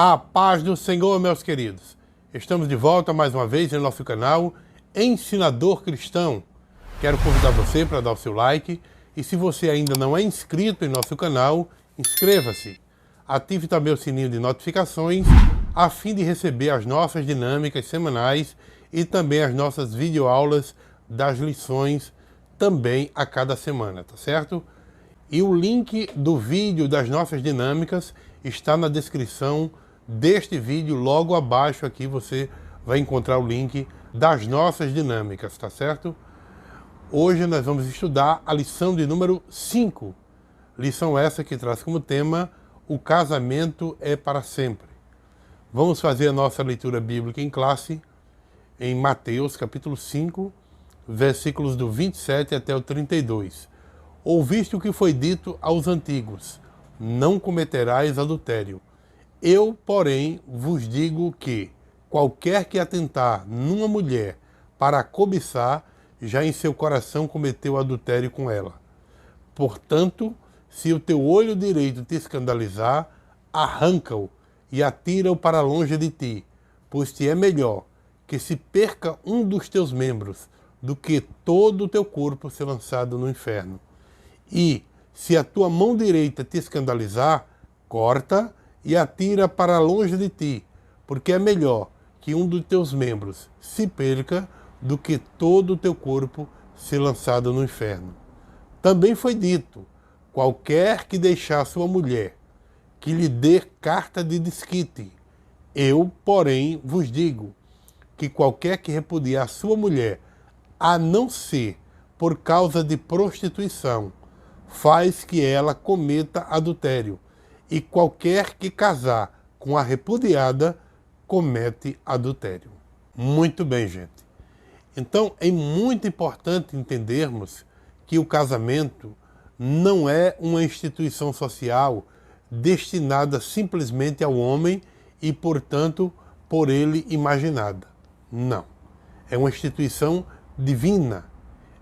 A paz do Senhor, meus queridos. Estamos de volta mais uma vez em nosso canal Ensinador Cristão. Quero convidar você para dar o seu like e se você ainda não é inscrito em nosso canal, inscreva-se. Ative também o sininho de notificações a fim de receber as nossas dinâmicas semanais e também as nossas videoaulas das lições também a cada semana, tá certo? E o link do vídeo das nossas dinâmicas está na descrição deste vídeo. Logo abaixo aqui você vai encontrar o link das nossas dinâmicas, tá certo? Hoje nós vamos estudar a lição de número 5. Lição essa que traz como tema o casamento é para sempre. Vamos fazer a nossa leitura bíblica em classe em Mateus capítulo 5, versículos do 27 até o 32. Ouviste o que foi dito aos antigos: não cometerás adultério. Eu, porém, vos digo que qualquer que atentar numa mulher para a cobiçar, já em seu coração cometeu adultério com ela. Portanto, se o teu olho direito te escandalizar, arranca-o e atira-o para longe de ti, pois te é melhor que se perca um dos teus membros do que todo o teu corpo ser lançado no inferno. E, se a tua mão direita te escandalizar, corta e atira para longe de ti, porque é melhor que um dos teus membros se perca do que todo o teu corpo ser lançado no inferno. Também foi dito: qualquer que deixar sua mulher, que lhe dê carta de desquite. Eu, porém, vos digo que qualquer que repudiar sua mulher, a não ser por causa de prostituição, faz que ela cometa adultério, e qualquer que casar com a repudiada comete adultério. Muito bem, gente. Então é muito importante entendermos que o casamento não é uma instituição social destinada simplesmente ao homem e, portanto, por ele imaginada. Não. É uma instituição divina.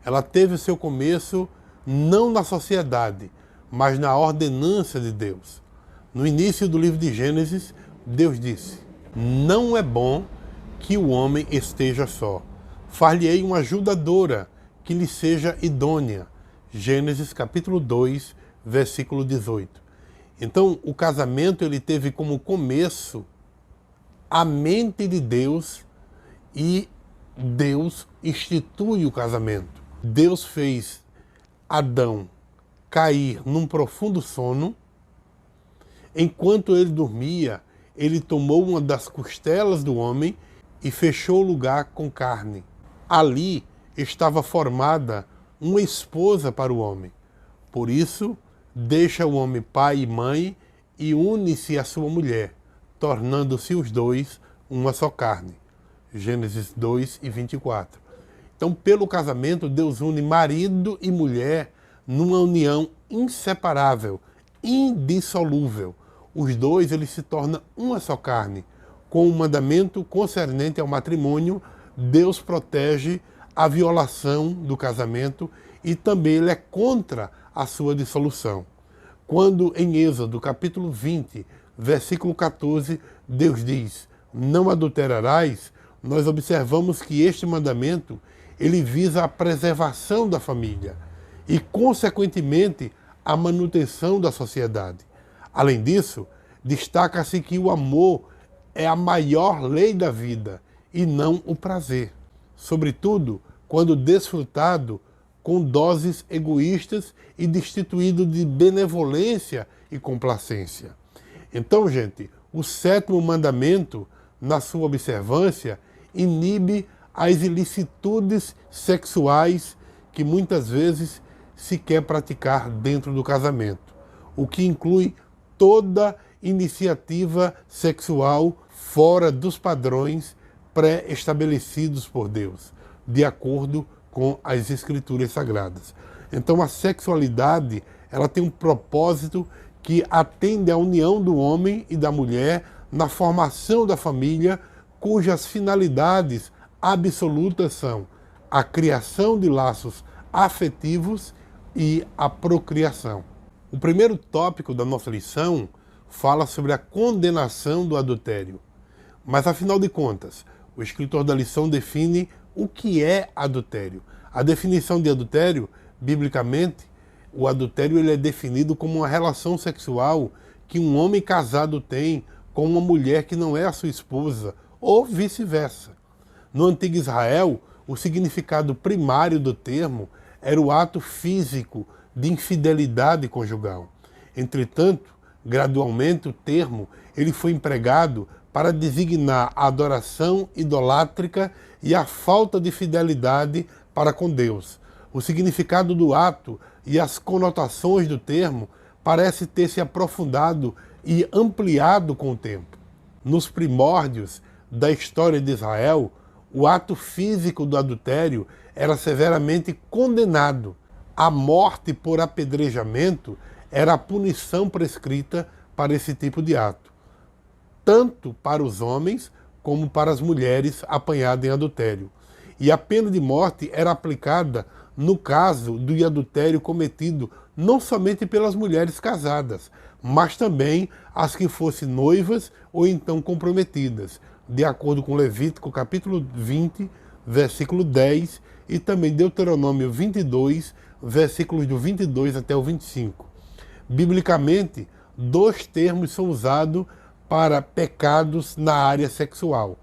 Ela teve o seu começo não na sociedade, mas na ordenança de Deus. No início do livro de Gênesis, Deus disse: não é bom que o homem esteja só. Far-lhe-ei uma ajudadora que lhe seja idônea. Gênesis capítulo 2, versículo 18. Então, o casamento ele teve como começo a mente de Deus e Deus institui o casamento. Deus fez Adão cair num profundo sono. Enquanto ele dormia, ele tomou uma das costelas do homem e fechou o lugar com carne. Ali estava formada uma esposa para o homem. Por isso, deixa o homem pai e mãe e une-se à sua mulher, tornando-se os dois uma só carne. Gênesis 2 e 24. Então, pelo casamento, Deus une marido e mulher numa união inseparável, indissolúvel. Os dois eles se tornam uma só carne. Com o mandamento concernente ao matrimônio, Deus protege a violação do casamento e também ele é contra a sua dissolução. Quando em Êxodo capítulo 20, versículo 14, Deus diz: não adulterarás, nós observamos que este mandamento ele visa a preservação da família e, consequentemente, a manutenção da sociedade. Além disso, destaca-se que o amor é a maior lei da vida e não o prazer, sobretudo quando desfrutado com doses egoístas e destituído de benevolência e complacência. Então, gente, o 7º mandamento, na sua observância, inibe as ilicitudes sexuais que muitas vezes se quer praticar dentro do casamento, o que inclui toda iniciativa sexual fora dos padrões pré-estabelecidos por Deus, de acordo com as Escrituras Sagradas. Então a sexualidade ela tem um propósito que atende à união do homem e da mulher na formação da família, cujas finalidades absolutas são a criação de laços afetivos e a procriação. O primeiro tópico da nossa lição fala sobre a condenação do adultério. Mas, afinal de contas, o escritor da lição define o que é adultério. A definição de adultério, biblicamente, o adultério ele é definido como uma relação sexual que um homem casado tem com uma mulher que não é a sua esposa, ou vice-versa. No antigo Israel, o significado primário do termo era o ato físico de infidelidade conjugal. Entretanto, gradualmente o termo ele foi empregado para designar a adoração idolátrica e a falta de fidelidade para com Deus. O significado do ato e as conotações do termo parece ter se aprofundado e ampliado com o tempo. Nos primórdios da história de Israel, o ato físico do adultério era severamente condenado. A morte por apedrejamento era a punição prescrita para esse tipo de ato, tanto para os homens como para as mulheres apanhadas em adultério. E a pena de morte era aplicada no caso do adultério cometido não somente pelas mulheres casadas, mas também as que fossem noivas ou então comprometidas, de acordo com Levítico capítulo 20, versículo 10, e também Deuteronômio 22, versículos do 22 até o 25. Biblicamente, dois termos são usados para pecados na área sexual: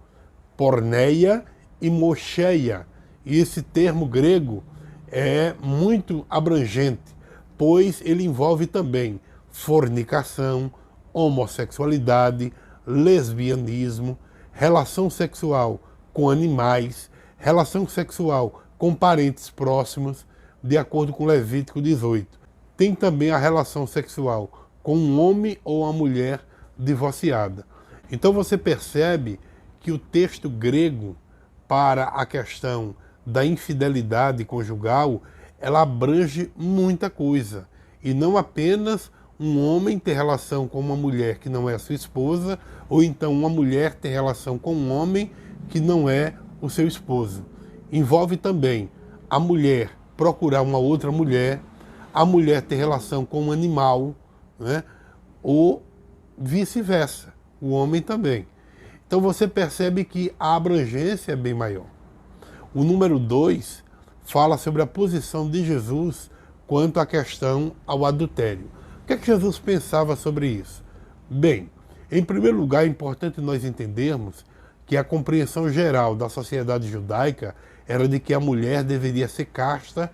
porneia e mocheia. E esse termo grego é muito abrangente, pois ele envolve também fornicação, homossexualidade, lesbianismo, relação sexual com animais, relação sexual com parentes próximos, de acordo com Levítico 18. Tem também a relação sexual com um homem ou uma mulher divorciada. Então você percebe que o texto grego para a questão da infidelidade conjugal, ela abrange muita coisa. E não apenas um homem ter relação com uma mulher que não é a sua esposa, ou então uma mulher ter relação com um homem que não é o seu esposo. Envolve também a mulher procurar uma outra mulher, a mulher ter relação com um animal, né? Ou vice-versa, o homem também. Então você percebe que a abrangência é bem maior. O número 2 fala sobre a posição de Jesus quanto à questão ao adultério. O que é que Jesus pensava sobre isso? Bem, em primeiro lugar, é importante nós entendermos que a compreensão geral da sociedade judaica era de que a mulher deveria ser casta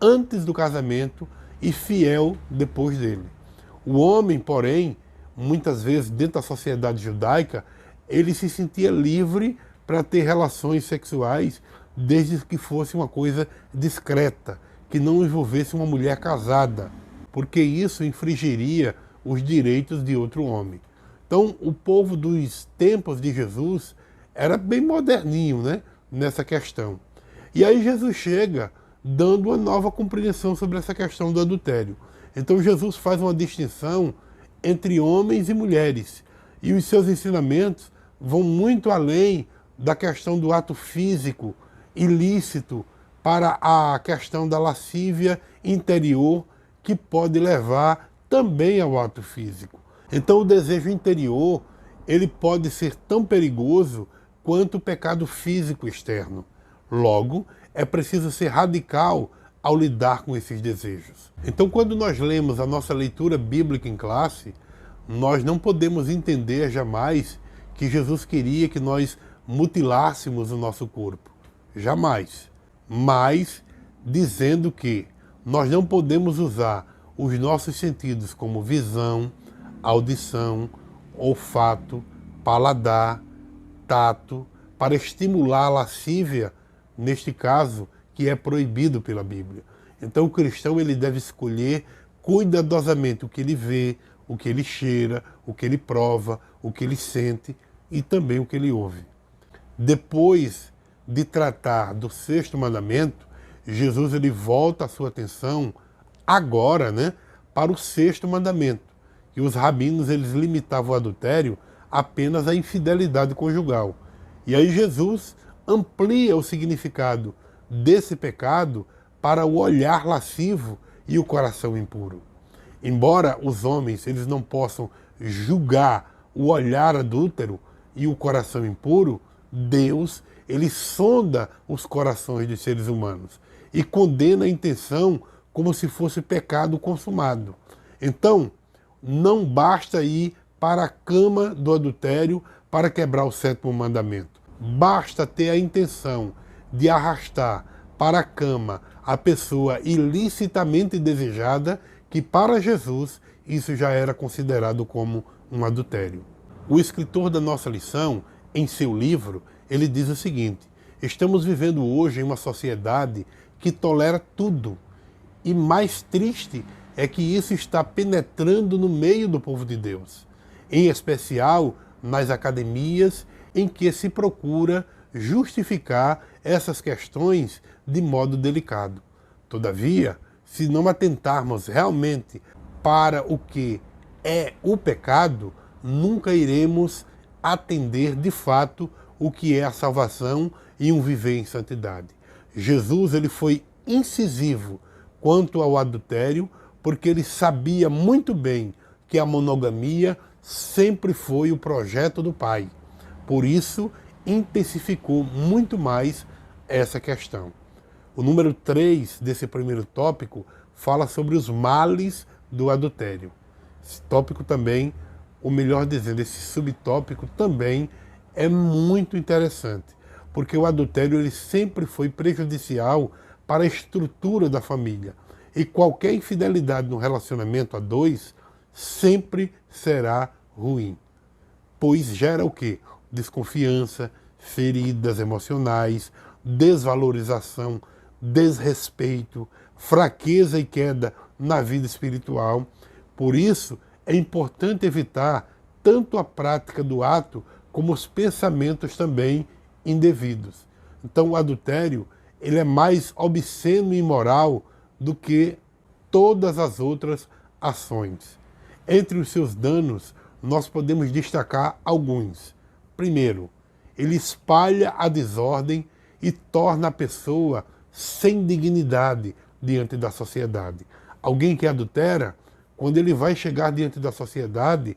antes do casamento e fiel depois dele. O homem, porém, muitas vezes dentro da sociedade judaica, ele se sentia livre para ter relações sexuais desde que fosse uma coisa discreta, que não envolvesse uma mulher casada, porque isso infringiria os direitos de outro homem. Então, o povo dos tempos de Jesus era bem moderninho, né, nessa questão. E aí Jesus chega dando uma nova compreensão sobre essa questão do adultério. Então Jesus faz uma distinção entre homens e mulheres, e os seus ensinamentos vão muito além da questão do ato físico ilícito para a questão da lascívia interior, que pode levar também ao ato físico. Então o desejo interior, ele pode ser tão perigoso quanto o pecado físico externo. Logo, é preciso ser radical ao lidar com esses desejos. Então, quando nós lemos a nossa leitura bíblica em classe, nós não podemos entender jamais que Jesus queria que nós mutilássemos o nosso corpo. Jamais. Mas dizendo que nós não podemos usar os nossos sentidos como visão, audição, olfato, paladar, tato, para estimular a lascívia, neste caso, que é proibido pela Bíblia. Então o cristão ele deve escolher cuidadosamente o que ele vê, o que ele cheira, o que ele prova, o que ele sente e também o que ele ouve. Depois de tratar do sexto mandamento, Jesus ele volta a sua atenção agora, né, para o sexto mandamento, que os rabinos eles limitavam o adultério apenas à infidelidade conjugal. E aí Jesus amplia o significado desse pecado para o olhar lascivo e o coração impuro. Embora os homens eles não possam julgar o olhar adúltero e o coração impuro, Deus, ele sonda os corações dos seres humanos e condena a intenção como se fosse pecado consumado. Então, não basta ir para a cama do adultério para quebrar o 7º mandamento. Basta ter a intenção de arrastar para a cama a pessoa ilicitamente desejada, que para Jesus isso já era considerado como um adultério. O escritor da nossa lição, em seu livro, ele diz o seguinte: estamos vivendo hoje em uma sociedade que tolera tudo. E mais triste é que isso está penetrando no meio do povo de Deus, em especial nas academias em que se procura justificar essas questões de modo delicado. Todavia, se não atentarmos realmente para o que é o pecado, nunca iremos atender de fato o que é a salvação e um viver em santidade. Jesus, ele foi incisivo quanto ao adultério, porque ele sabia muito bem que a monogamia sempre foi o projeto do Pai. Por isso, intensificou muito mais essa questão. O número 3 desse primeiro tópico fala sobre os males do adultério. Esse tópico também, ou melhor dizendo, esse subtópico também é muito interessante, porque o adultério ele sempre foi prejudicial para a estrutura da família. E qualquer infidelidade no relacionamento a dois sempre será ruim, pois gera o quê? Desconfiança, feridas emocionais, desvalorização, desrespeito, fraqueza e queda na vida espiritual. Por isso, é importante evitar tanto a prática do ato como os pensamentos também indevidos. Então, o adultério ele é mais obsceno e imoral do que todas as outras ações. Entre os seus danos, nós podemos destacar alguns. Primeiro, ele espalha a desordem e torna a pessoa sem dignidade diante da sociedade. Alguém que adultera, quando ele vai chegar diante da sociedade,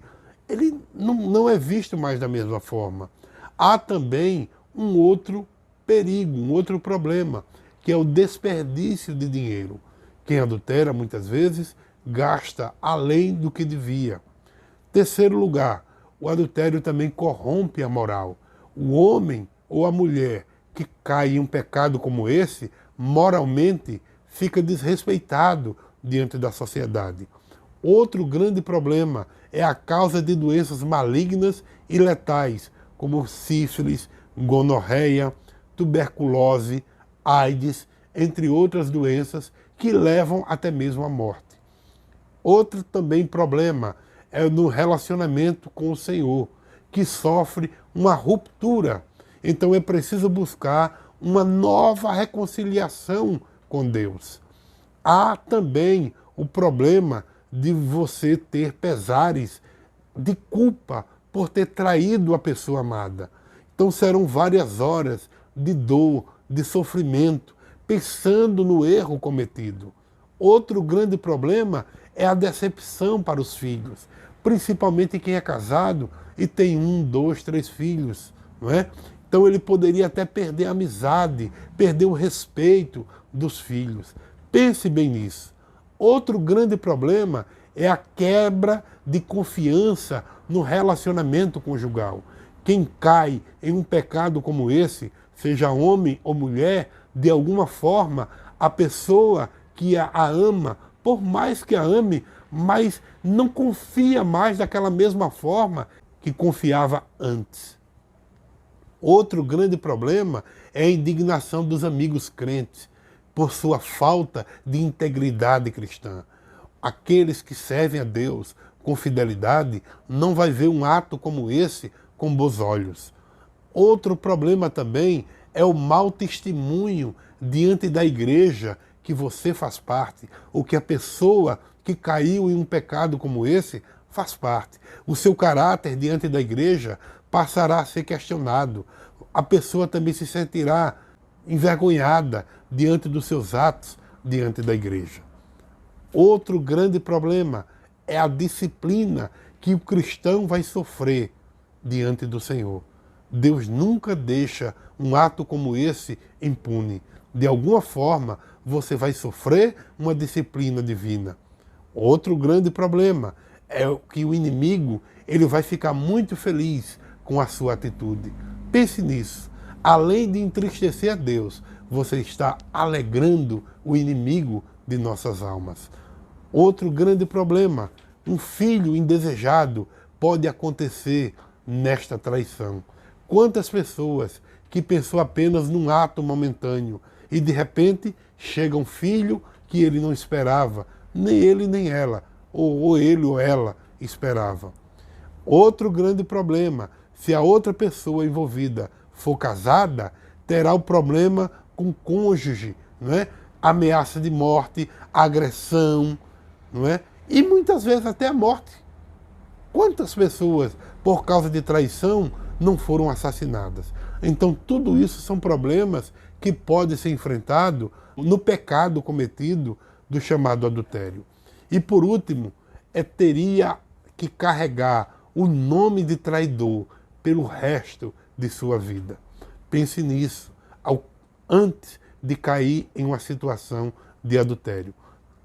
ele não é visto mais da mesma forma. Há também um outro perigo, um outro problema, que é o desperdício de dinheiro. Quem adultera, muitas vezes, gasta além do que devia. Terceiro lugar, o adultério também corrompe a moral. O homem ou a mulher que cai em um pecado como esse, moralmente, fica desrespeitado diante da sociedade. Outro grande problema é a causa de doenças malignas e letais, como sífilis, gonorreia, tuberculose, AIDS, entre outras doenças que levam até mesmo à morte. Outro também problema é no relacionamento com o Senhor, que sofre uma ruptura. Então é preciso buscar uma nova reconciliação com Deus. Há também o problema de você ter pesares de culpa por ter traído a pessoa amada. Então serão várias horas de dor, de sofrimento, pensando no erro cometido. Outro grande problema é a decepção para os filhos, principalmente quem é casado e tem 1, 2, 3 filhos, não é? Então ele poderia até perder a amizade, perder o respeito dos filhos. Pense bem nisso. Outro grande problema é a quebra de confiança no relacionamento conjugal. Quem cai em um pecado como esse, seja homem ou mulher, de alguma forma, a pessoa que a ama, por mais que a ame, mas não confia mais daquela mesma forma que confiava antes. Outro grande problema é a indignação dos amigos crentes por sua falta de integridade cristã. Aqueles que servem a Deus com fidelidade não vai ver um ato como esse com bons olhos. Outro problema também é o mau testemunho diante da igreja que você faz parte, ou que a pessoa que caiu em um pecado como esse faz parte. O seu caráter diante da igreja passará a ser questionado. A pessoa também se sentirá envergonhada diante dos seus atos diante da igreja. Outro grande problema é a disciplina que o cristão vai sofrer diante do Senhor. Deus nunca deixa um ato como esse impune. De alguma forma, você vai sofrer uma disciplina divina. Outro grande problema é que o inimigo ele vai ficar muito feliz com a sua atitude. Pense nisso. Além de entristecer a Deus, você está alegrando o inimigo de nossas almas. Outro grande problema, um filho indesejado pode acontecer nesta traição. Quantas pessoas que pensou apenas num ato momentâneo e de repente chega um filho que ele não esperava, nem ele nem ela, ou ele ou ela esperava. Outro grande problema, se a outra pessoa envolvida for casada, terá o problema com o cônjuge, não é? Ameaça de morte, agressão, não é? E muitas vezes até a morte. Quantas pessoas, por causa de traição, não foram assassinadas? Então, tudo isso são problemas que podem ser enfrentados no pecado cometido do chamado adultério. E por último, teria que carregar o nome de traidor pelo resto de sua vida. Pense nisso antes de cair em uma situação de adultério.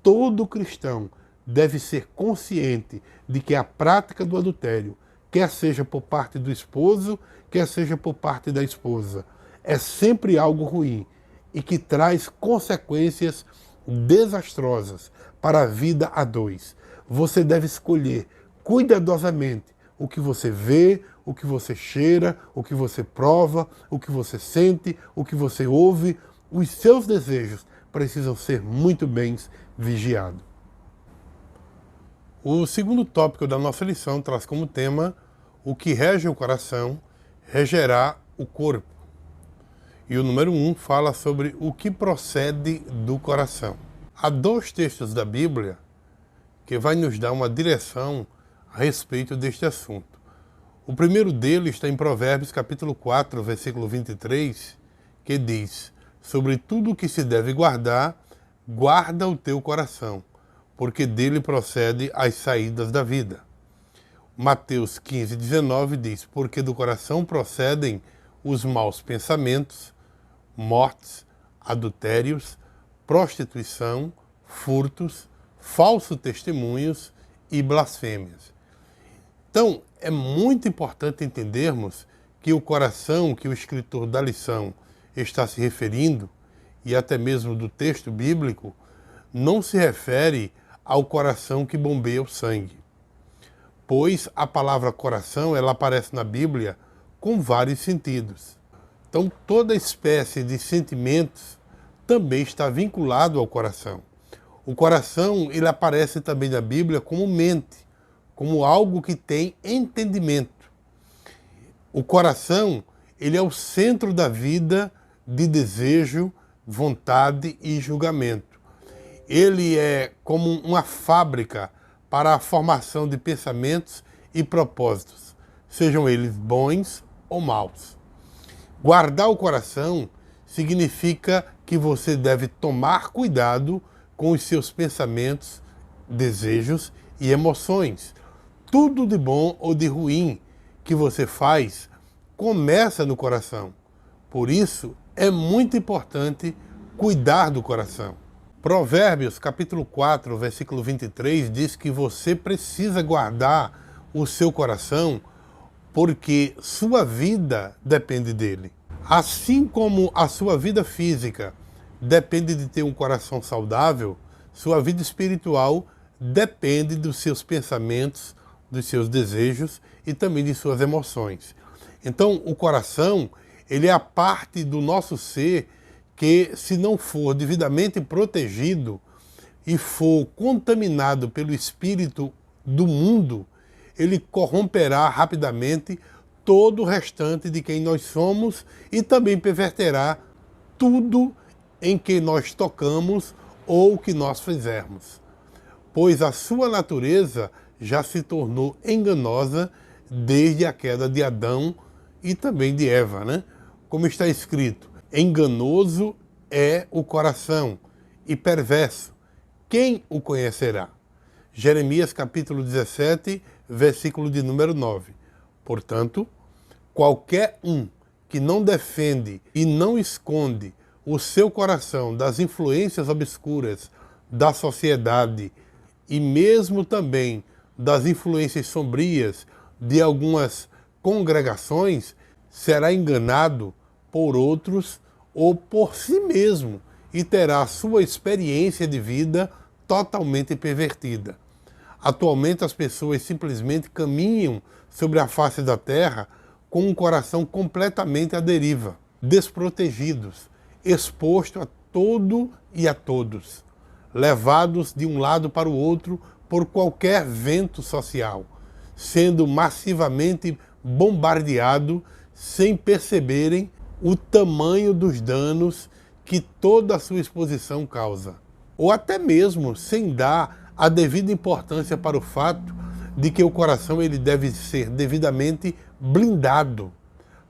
Todo cristão deve ser consciente de que a prática do adultério, quer seja por parte do esposo, quer seja por parte da esposa, é sempre algo ruim e que traz consequências desastrosas para a vida a dois. Você deve escolher cuidadosamente o que você vê, o que você cheira, o que você prova, o que você sente, o que você ouve. Os seus desejos precisam ser muito bem vigiados. O segundo tópico da nossa lição traz como tema: o que rege o coração regerá o corpo. E o número 1 fala sobre o que procede do coração. Há 2 textos da Bíblia que vai nos dar uma direção a respeito deste assunto. O primeiro deles está em Provérbios capítulo 4, versículo 23, que diz: sobre tudo o que se deve guardar, guarda o teu coração, porque dele procede as saídas da vida. Mateus 15, 19 diz: porque do coração procedem os maus pensamentos, mortes, adultérios, prostituição, furtos, falsos testemunhos e blasfêmias. Então, é muito importante entendermos que o coração que o escritor da lição está se referindo, e até mesmo do texto bíblico, não se refere ao coração que bombeia o sangue. Pois a palavra coração, ela aparece na Bíblia com vários sentidos. Então, toda espécie de sentimentos também está vinculado ao coração. O coração, ele aparece também na Bíblia como mente, como algo que tem entendimento. O coração, ele é o centro da vida de desejo, vontade e julgamento. Ele é como uma fábrica para a formação de pensamentos e propósitos, sejam eles bons ou maus. Guardar o coração significa que você deve tomar cuidado com os seus pensamentos, desejos e emoções. Tudo de bom ou de ruim que você faz começa no coração. Por isso, é muito importante cuidar do coração. Provérbios, capítulo 4, versículo 23, diz que você precisa guardar o seu coração porque sua vida depende dele. Assim como a sua vida física depende de ter um coração saudável, sua vida espiritual depende dos seus pensamentos, dos seus desejos e também de suas emoções. Então, o coração, ele é a parte do nosso ser que, se não for devidamente protegido e for contaminado pelo espírito do mundo, ele corromperá rapidamente todo o restante de quem nós somos e também perverterá tudo em que nós tocamos ou que nós fizermos. Pois a sua natureza já se tornou enganosa desde a queda de Adão e também de Eva, né? Como está escrito: enganoso é o coração e perverso, quem o conhecerá? Jeremias capítulo 17, versículo de número 9. Portanto, qualquer um que não defende e não esconde o seu coração das influências obscuras da sociedade e mesmo também das influências sombrias de algumas congregações, será enganado por outros ou por si mesmo e terá sua experiência de vida totalmente pervertida. Atualmente as pessoas simplesmente caminham sobre a face da terra com um coração completamente à deriva, desprotegidos, expostos a todo e a todos, levados de um lado para o outro por qualquer vento social, sendo massivamente bombardeado sem perceberem o tamanho dos danos que toda a sua exposição causa, ou até mesmo sem dar a devida importância para o fato de que o coração ele deve ser devidamente blindado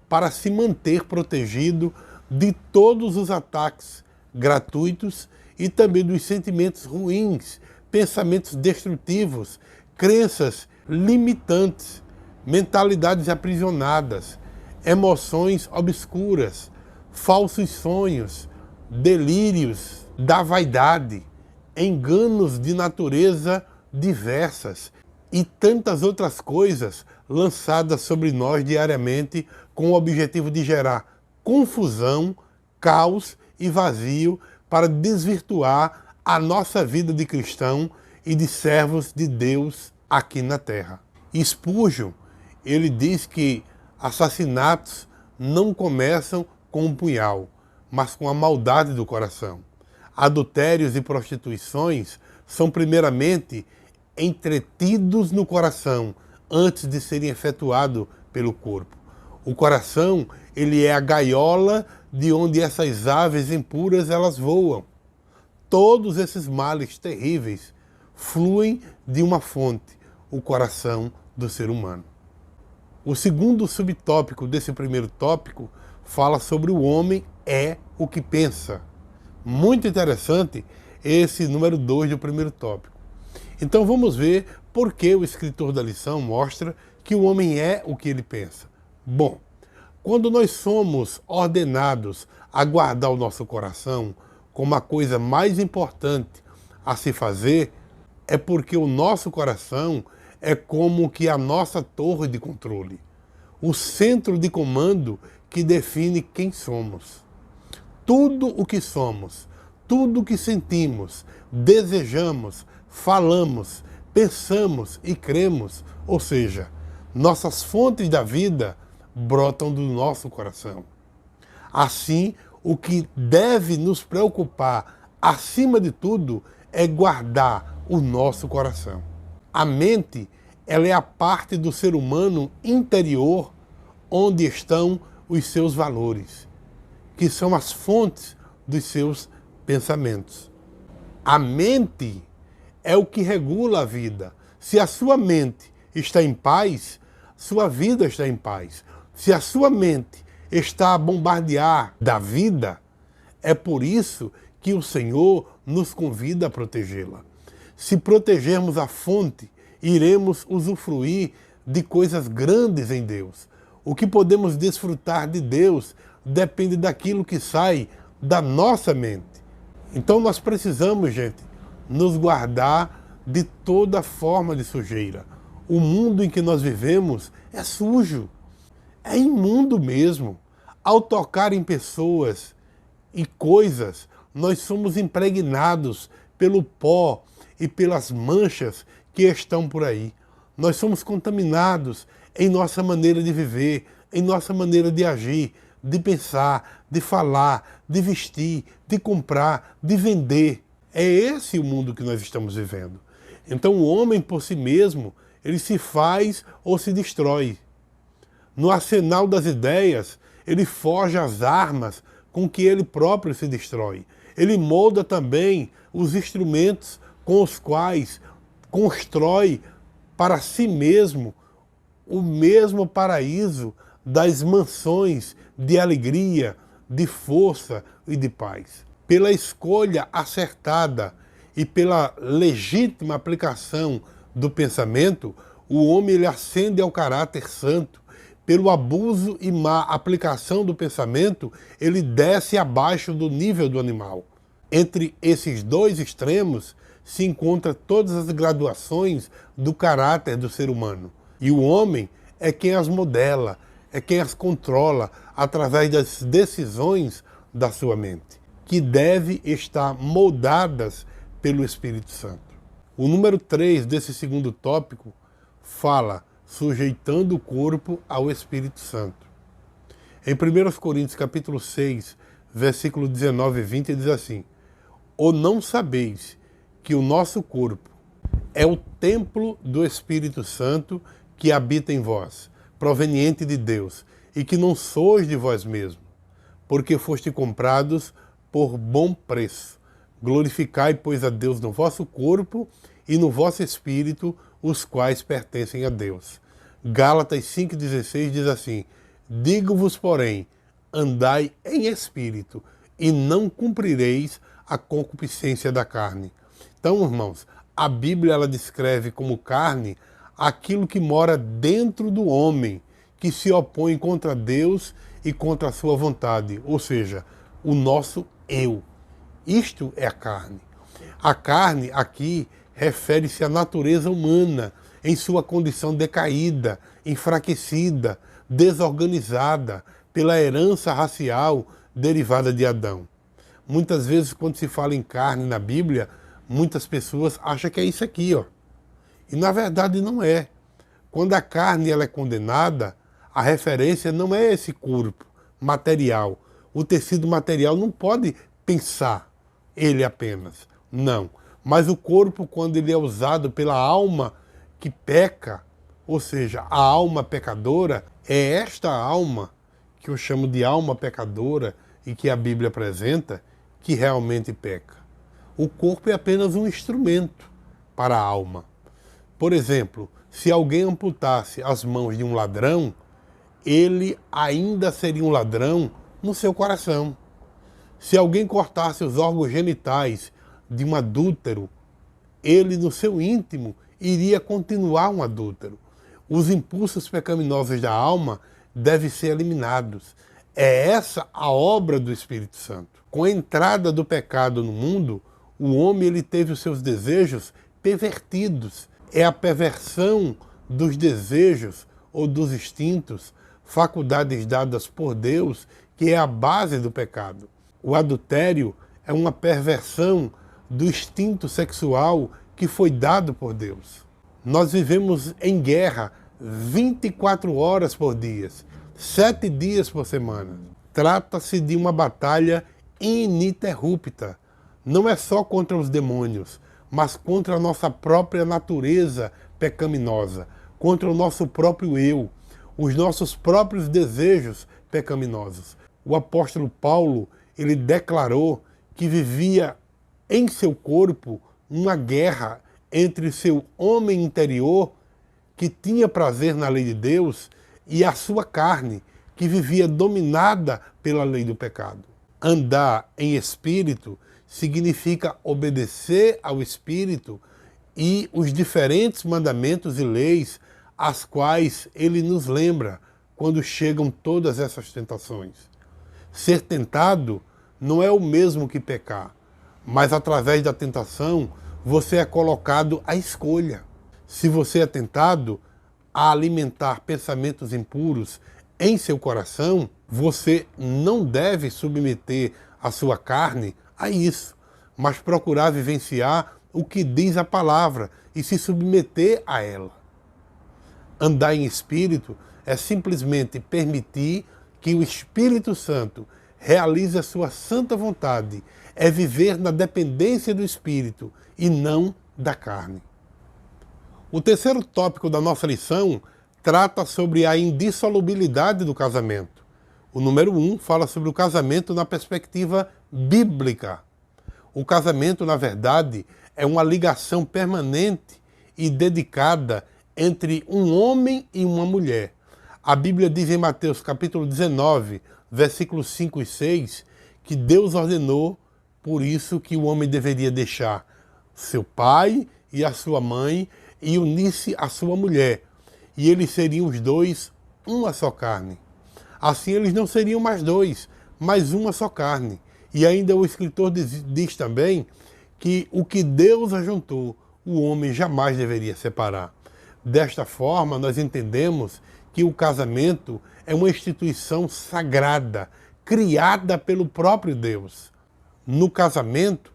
para se manter protegido de todos os ataques gratuitos e também dos sentimentos ruins, pensamentos destrutivos, crenças limitantes, mentalidades aprisionadas, emoções obscuras, falsos sonhos, delírios da vaidade, enganos de natureza diversas e tantas outras coisas lançadas sobre nós diariamente com o objetivo de gerar confusão, caos e vazio para desvirtuar a nossa vida de cristão e de servos de Deus aqui na terra. Spurgeon, ele diz que assassinatos não começam com um punhal, mas com a maldade do coração. Adultérios e prostituições são primeiramente entretidos no coração antes de serem efetuados pelo corpo. O coração, ele é a gaiola de onde essas aves impuras elas voam. Todos esses males terríveis fluem de uma fonte, o coração do ser humano. O segundo subtópico desse primeiro tópico fala sobre o homem é o que pensa. Muito interessante esse número 2 do primeiro tópico. Então vamos ver por que o escritor da lição mostra que o homem é o que ele pensa. Bom, quando nós somos ordenados a guardar o nosso coração como a coisa mais importante a se fazer, é porque o nosso coração é como que a nossa torre de controle, o centro de comando que define quem somos. Tudo o que somos, tudo o que sentimos, desejamos, falamos, pensamos e cremos, ou seja, nossas fontes da vida brotam do nosso coração. Assim, o que deve nos preocupar, acima de tudo, é guardar o nosso coração. A mente, ela é a parte do ser humano interior onde estão os seus valores, que são as fontes dos seus pensamentos. A mente é o que regula a vida. Se a sua mente está em paz, sua vida está em paz. Se a sua mente está a bombardear da vida, é por isso que o Senhor nos convida a protegê-la. Se protegermos a fonte, iremos usufruir de coisas grandes em Deus. O que podemos desfrutar de Deus depende daquilo que sai da nossa mente. Então nós precisamos, gente, nos guardar de toda forma de sujeira. O mundo em que nós vivemos é sujo, é imundo mesmo. Ao tocar em pessoas e coisas, nós somos impregnados pelo pó e pelas manchas que estão por aí. Nós somos contaminados em nossa maneira de viver, em nossa maneira de agir, de pensar, de falar, de vestir, de comprar, de vender. É esse o mundo que nós estamos vivendo. Então o homem por si mesmo, ele se faz ou se destrói. No arsenal das ideias, ele forja as armas com que ele próprio se destrói. Ele molda também os instrumentos com os quais constrói para si mesmo o mesmo paraíso das mansões de alegria, de força e de paz. Pela escolha acertada e pela legítima aplicação do pensamento, O homem ele ascende ao caráter santo. Pelo abuso e má aplicação do pensamento, ele desce abaixo do nível do animal. Entre esses dois extremos se encontram todas as graduações do caráter do ser humano. E o homem é quem as modela, é quem as controla através das decisões da sua mente, que deve estar moldadas pelo Espírito Santo. O número 3 desse segundo tópico fala sujeitando o corpo ao Espírito Santo. Em 1 Coríntios capítulo 6, versículo 19 e 20, diz assim: ou não sabeis que o nosso corpo é o templo do Espírito Santo que habita em vós, proveniente de Deus, e que não sois de vós mesmos, porque foste comprados por bom preço. Glorificai, pois, a Deus no vosso corpo e no vosso espírito, os quais pertencem a Deus. Gálatas 5,16 diz assim: digo-vos, porém, andai em espírito, e não cumprireis a concupiscência da carne. Então, irmãos, a Bíblia ela descreve como carne aquilo que mora dentro do homem, que se opõe contra Deus e contra a sua vontade, ou seja, o nosso eu. Isto é a carne. A carne aqui refere-se à natureza humana em sua condição decaída, enfraquecida, desorganizada pela herança racial derivada de Adão. Muitas vezes, quando se fala em carne na Bíblia, muitas pessoas acham que é isso aqui, ó. E na verdade não é. Quando a carne ela é condenada, a referência não é esse corpo material. O tecido material não pode pensar ele apenas. Não. Mas o corpo, quando ele é usado pela alma que peca, ou seja, a alma pecadora, é esta alma, que eu chamo de alma pecadora e que a Bíblia apresenta, que realmente peca. O corpo é apenas um instrumento para a alma. Por exemplo, se alguém amputasse as mãos de um ladrão, ele ainda seria um ladrão no seu coração. Se alguém cortasse os órgãos genitais de um adúltero, ele no seu íntimo iria continuar um adúltero. Os impulsos pecaminosos da alma devem ser eliminados. É essa a obra do Espírito Santo. Com a entrada do pecado no mundo, o homem ele teve os seus desejos pervertidos. É a perversão dos desejos ou dos instintos, faculdades dadas por Deus, que é a base do pecado. O adultério é uma perversão do instinto sexual que foi dado por Deus. Nós vivemos em guerra 24 horas por dia, 7 dias por semana. Trata-se de uma batalha ininterrupta. Não é só contra os demônios, mas contra a nossa própria natureza pecaminosa, contra o nosso próprio eu, os nossos próprios desejos pecaminosos. O apóstolo Paulo, ele declarou que vivia em seu corpo uma guerra entre seu homem interior, que tinha prazer na lei de Deus, e a sua carne, que vivia dominada pela lei do pecado. Andar em espírito significa obedecer ao Espírito e os diferentes mandamentos e leis às quais ele nos lembra quando chegam todas essas tentações. Ser tentado não é o mesmo que pecar, mas através da tentação você é colocado à escolha. Se você é tentado a alimentar pensamentos impuros em seu coração, você não deve submeter a sua carne a isso, mas procurar vivenciar o que diz a palavra e se submeter a ela. Andar em espírito é simplesmente permitir que o Espírito Santo realize a sua santa vontade, é viver na dependência do Espírito e não da carne. O terceiro tópico da nossa lição trata sobre a indissolubilidade do casamento. O número 1 fala sobre o casamento na perspectiva bíblica. O casamento, na verdade, é uma ligação permanente e dedicada entre um homem e uma mulher. A Bíblia diz em Mateus capítulo 19, versículos 5 e 6, que Deus ordenou, por isso, que o homem deveria deixar seu pai e a sua mãe e unisse a sua mulher, e eles seriam os dois uma só carne. Assim eles não seriam mais dois, mas uma só carne. E ainda o escritor diz também que o que Deus ajuntou, o homem jamais deveria separar. Desta forma, nós entendemos que o casamento é uma instituição sagrada, criada pelo próprio Deus. No casamento,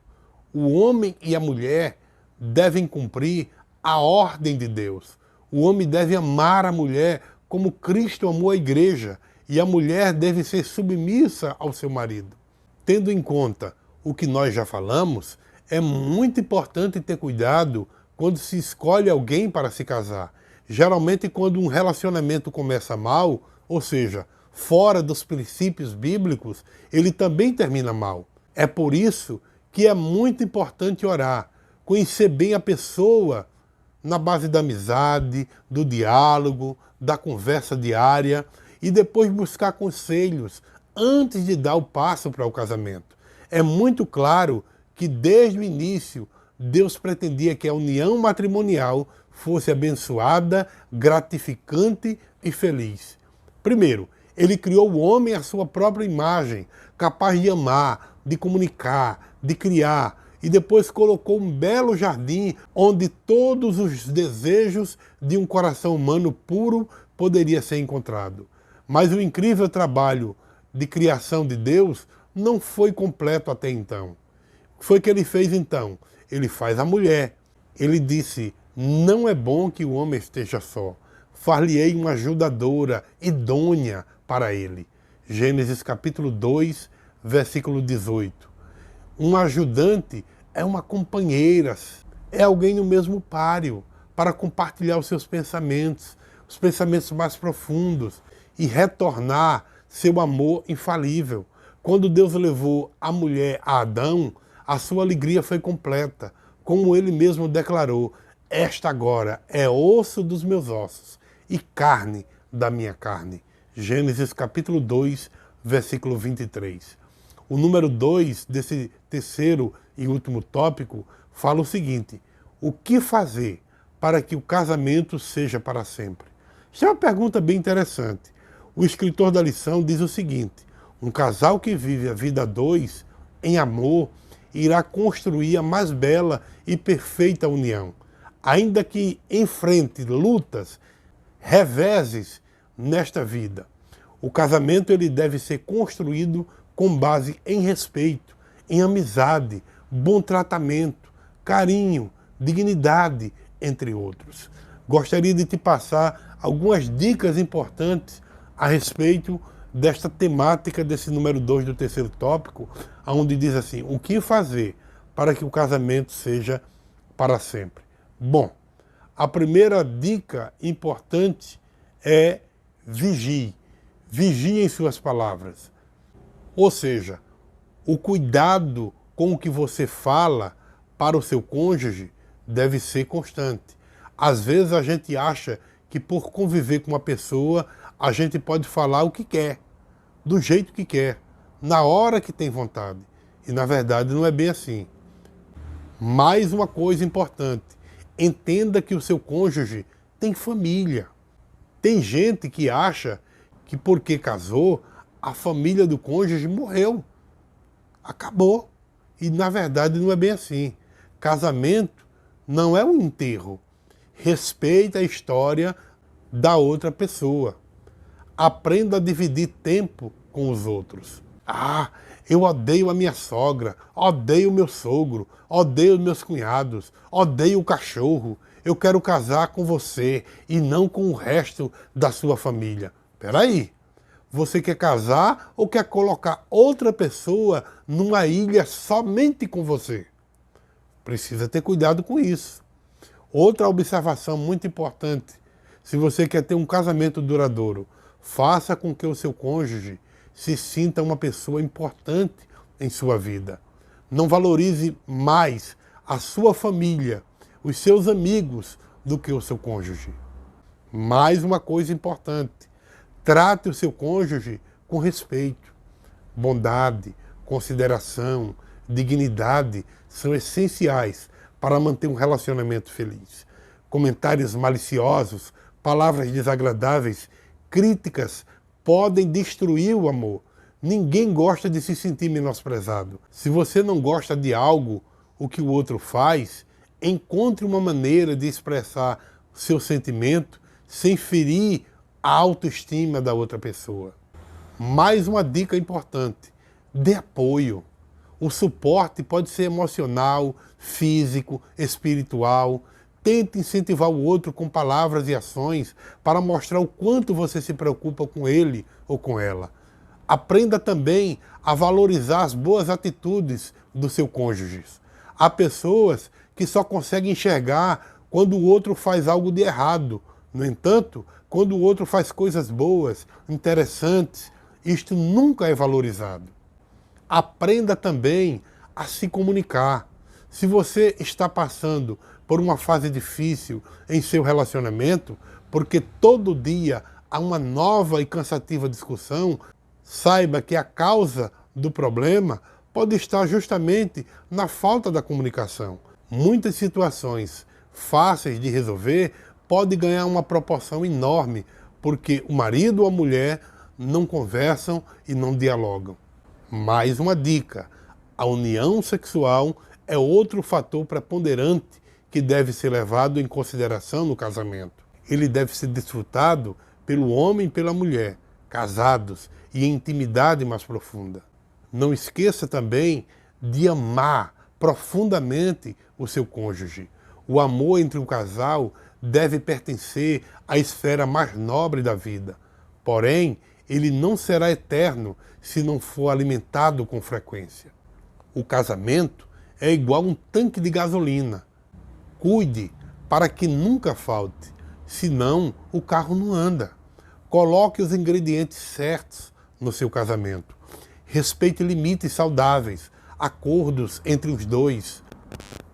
o homem e a mulher devem cumprir a ordem de Deus. O homem deve amar a mulher como Cristo amou a igreja, e a mulher deve ser submissa ao seu marido. Tendo em conta o que nós já falamos, é muito importante ter cuidado quando se escolhe alguém para se casar. Geralmente, quando um relacionamento começa mal, ou seja, fora dos princípios bíblicos, ele também termina mal. É por isso que é muito importante orar, conhecer bem a pessoa na base da amizade, do diálogo, da conversa diária e depois buscar conselhos antes de dar o passo para o casamento. É muito claro que desde o início Deus pretendia que a união matrimonial fosse abençoada, gratificante e feliz. Primeiro, ele criou o homem à sua própria imagem, capaz de amar, de comunicar, de criar, e depois colocou um belo jardim onde todos os desejos de um coração humano puro poderia ser encontrado. Mas o incrível trabalho de criação de Deus não foi completo até então. O que foi que ele fez então? Ele faz a mulher. Ele disse, não é bom que o homem esteja só. Far-lhe-ei uma ajudadora idônea para ele. Gênesis capítulo 2, versículo 18. Um ajudante é uma companheira, é alguém no mesmo páreo, para compartilhar os seus pensamentos, os pensamentos mais profundos, e retornar seu amor infalível. Quando Deus levou a mulher a Adão, a sua alegria foi completa, como ele mesmo declarou, esta agora é osso dos meus ossos e carne da minha carne. Gênesis capítulo 2, versículo 23. O número 2 desse terceiro e último tópico fala o seguinte, o que fazer para que o casamento seja para sempre? Isso é uma pergunta bem interessante. O escritor da lição diz o seguinte, um casal que vive a vida a dois, em amor, irá construir a mais bela e perfeita união, ainda que enfrente lutas, reveses nesta vida. O casamento ele deve ser construído com base em respeito, em amizade, bom tratamento, carinho, dignidade, entre outros. Gostaria de te passar algumas dicas importantes a respeito desta temática desse número 2 do terceiro tópico, onde diz assim, o que fazer para que o casamento seja para sempre? Bom, a primeira dica importante é vigie. Vigie em suas palavras. Ou seja, o cuidado com o que você fala para o seu cônjuge deve ser constante. Às vezes a gente acha que por conviver com uma pessoa, a gente pode falar o que quer, do jeito que quer, na hora que tem vontade. E na verdade não é bem assim. Mais uma coisa importante, entenda que o seu cônjuge tem família. Tem gente que acha que porque casou, a família do cônjuge morreu. Acabou. E na verdade não é bem assim. Casamento não é um enterro. Respeita a história da outra pessoa. Aprenda a dividir tempo com os outros. Ah, eu odeio a minha sogra, odeio o meu sogro, odeio os meus cunhados, odeio o cachorro. Eu quero casar com você e não com o resto da sua família. Peraí, você quer casar ou quer colocar outra pessoa numa ilha somente com você? Precisa ter cuidado com isso. Outra observação muito importante, se você quer ter um casamento duradouro, faça com que o seu cônjuge se sinta uma pessoa importante em sua vida. Não valorize mais a sua família, os seus amigos, do que o seu cônjuge. Mais uma coisa importante, trate o seu cônjuge com respeito. Bondade, consideração, dignidade são essenciais para manter um relacionamento feliz. Comentários maliciosos, palavras desagradáveis, críticas podem destruir o amor. Ninguém gosta de se sentir menosprezado. Se você não gosta de algo, o que o outro faz, encontre uma maneira de expressar seu sentimento sem ferir a autoestima da outra pessoa. Mais uma dica importante: dê apoio. O suporte pode ser emocional, físico, espiritual. Tente incentivar o outro com palavras e ações para mostrar o quanto você se preocupa com ele ou com ela. Aprenda também a valorizar as boas atitudes do seu cônjuge. Há pessoas que só conseguem enxergar quando o outro faz algo de errado. No entanto, quando o outro faz coisas boas, interessantes, isto nunca é valorizado. Aprenda também a se comunicar. Se você está passando por uma fase difícil em seu relacionamento, porque todo dia há uma nova e cansativa discussão, saiba que a causa do problema pode estar justamente na falta da comunicação. Muitas situações fáceis de resolver podem ganhar uma proporção enorme porque o marido ou a mulher não conversam e não dialogam. Mais uma dica: a união sexual é outro fator preponderante que deve ser levado em consideração no casamento. Ele deve ser desfrutado pelo homem e pela mulher, casados e em intimidade mais profunda. Não esqueça também de amar profundamente o seu cônjuge. O amor entre um casal deve pertencer à esfera mais nobre da vida. Porém, ele não será eterno se não for alimentado com frequência. O casamento é igual um tanque de gasolina. Cuide para que nunca falte, senão o carro não anda. Coloque os ingredientes certos no seu casamento. Respeite limites saudáveis, acordos entre os dois,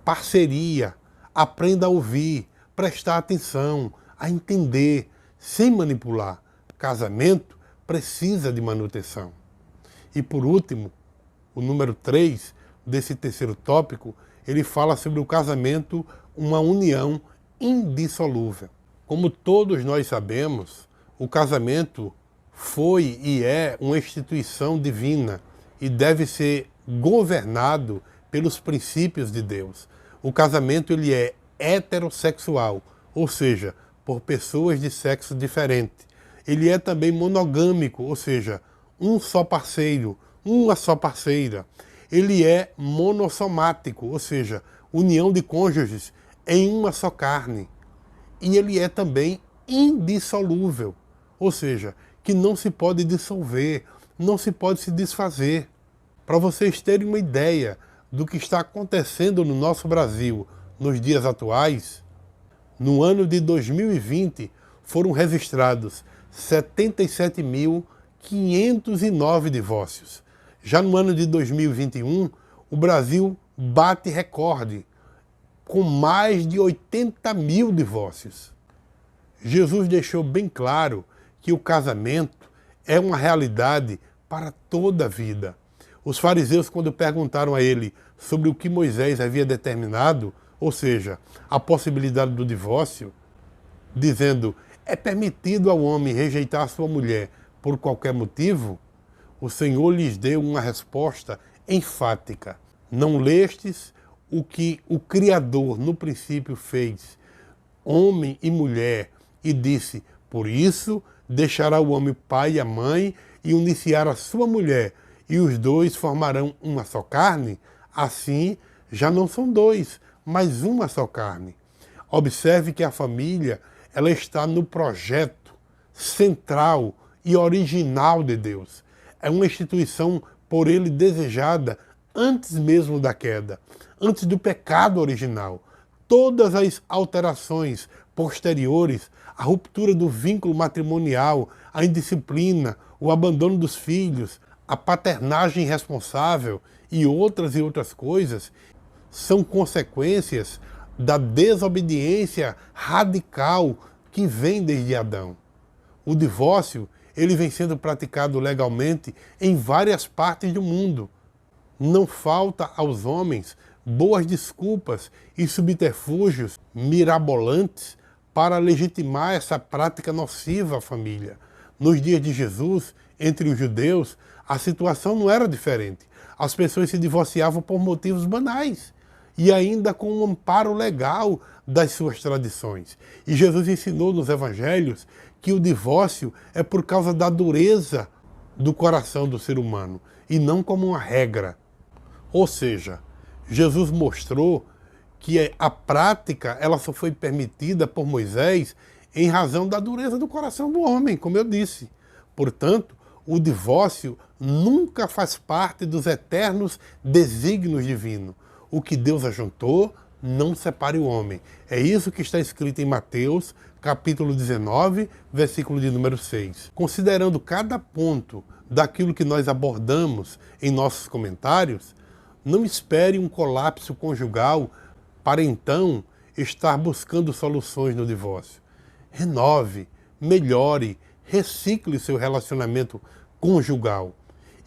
parceria. Aprenda a ouvir, prestar atenção, a entender, sem manipular. Casamento precisa de manutenção. E por último, o número 3 desse terceiro tópico, ele fala sobre o casamento, uma união indissolúvel. Como todos nós sabemos, o casamento foi e é uma instituição divina e deve ser governado pelos princípios de Deus. O casamento ele é heterossexual, ou seja, por pessoas de sexo diferente. Ele é também monogâmico, ou seja, um só parceiro, uma só parceira. Ele é monossomático, ou seja, união de cônjuges em uma só carne. E ele é também indissolúvel, ou seja, que não se pode dissolver, não se pode se desfazer. Para vocês terem uma ideia do que está acontecendo no nosso Brasil nos dias atuais, no ano de 2020 foram registrados 77.509 divórcios. Já no ano de 2021, o Brasil bate recorde, com mais de 80 mil divórcios. Jesus deixou bem claro que o casamento é uma realidade para toda a vida. Os fariseus, quando perguntaram a ele sobre o que Moisés havia determinado, ou seja, a possibilidade do divórcio, dizendo: é permitido ao homem rejeitar sua mulher por qualquer motivo? O Senhor lhes deu uma resposta enfática: não lestes o que o Criador no princípio fez, homem e mulher, e disse: por isso deixará o homem o pai e a mãe e unir-se-á a sua mulher, e os dois formarão uma só carne? Assim já não são dois, mas uma só carne. Observe que a família ela está no projeto central e original de Deus. É uma instituição por ele desejada antes mesmo da queda, antes do pecado original. Todas as alterações posteriores, a ruptura do vínculo matrimonial, a indisciplina, o abandono dos filhos, a paternagem irresponsável e outras coisas, são consequências da desobediência radical que vem desde Adão. O divórcio, ele vem sendo praticado legalmente em várias partes do mundo. Não falta aos homens boas desculpas e subterfúgios mirabolantes para legitimar essa prática nociva à família. Nos dias de Jesus, entre os judeus, a situação não era diferente. As pessoas se divorciavam por motivos banais e ainda com um amparo legal das suas tradições. E Jesus ensinou nos evangelhos que o divórcio é por causa da dureza do coração do ser humano e não como uma regra. Ou seja, Jesus mostrou que a prática ela só foi permitida por Moisés em razão da dureza do coração do homem, como eu disse. Portanto, o divórcio nunca faz parte dos eternos desígnios divinos. O que Deus ajuntou, não separe o homem. É isso que está escrito em Mateus, capítulo 19, versículo de número 6. Considerando cada ponto daquilo que nós abordamos em nossos comentários, não espere um colapso conjugal para então estar buscando soluções no divórcio. Renove, melhore, recicle seu relacionamento conjugal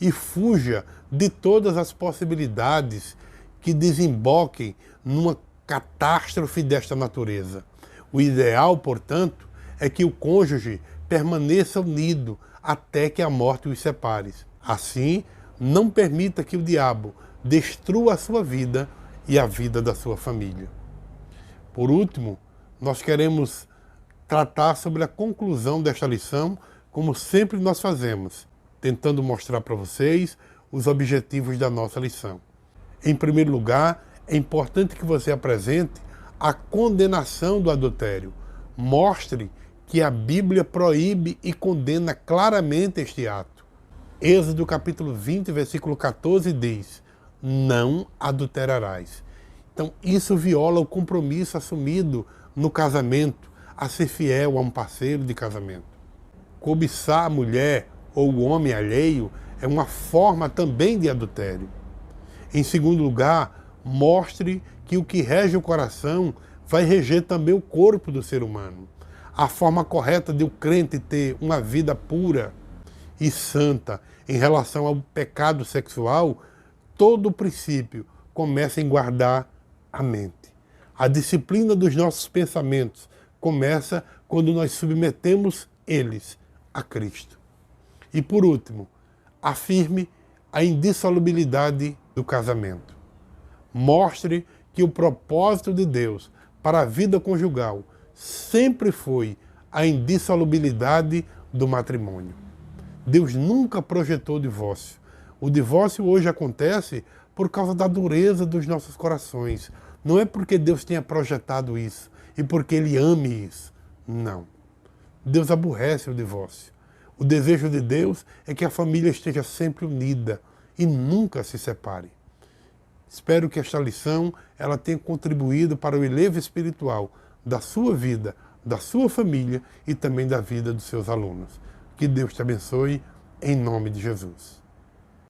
e fuja de todas as possibilidades que desemboquem numa catástrofe desta natureza. O ideal, portanto, é que o cônjuge permaneça unido até que a morte os separe. Assim, não permita que o diabo destrua a sua vida e a vida da sua família. Por último, nós queremos tratar sobre a conclusão desta lição, como sempre nós fazemos, tentando mostrar para vocês os objetivos da nossa lição. Em primeiro lugar, é importante que você apresente a condenação do adultério. Mostre que a Bíblia proíbe e condena claramente este ato. Êxodo capítulo 20, versículo 14 diz: não adulterarás. Então isso viola o compromisso assumido no casamento, a ser fiel a um parceiro de casamento. Cobiçar a mulher ou o homem alheio é uma forma também de adultério. Em segundo lugar, mostre que o que rege o coração vai reger também o corpo do ser humano. A forma correta de o crente ter uma vida pura e santa em relação ao pecado sexual, todo o princípio começa em guardar a mente. A disciplina dos nossos pensamentos começa quando nós submetemos eles a Cristo. E por último, afirme a indissolubilidade do casamento. Mostre que o propósito de Deus para a vida conjugal sempre foi a indissolubilidade do matrimônio. Deus nunca projetou o divórcio. O divórcio hoje acontece por causa da dureza dos nossos corações. Não é porque Deus tenha projetado isso e porque Ele ame isso. Não. Deus aborrece o divórcio. O desejo de Deus é que a família esteja sempre unida e nunca se separe. Espero que esta lição ela tenha contribuído para o elevo espiritual da sua vida, da sua família e também da vida dos seus alunos. Que Deus te abençoe, em nome de Jesus.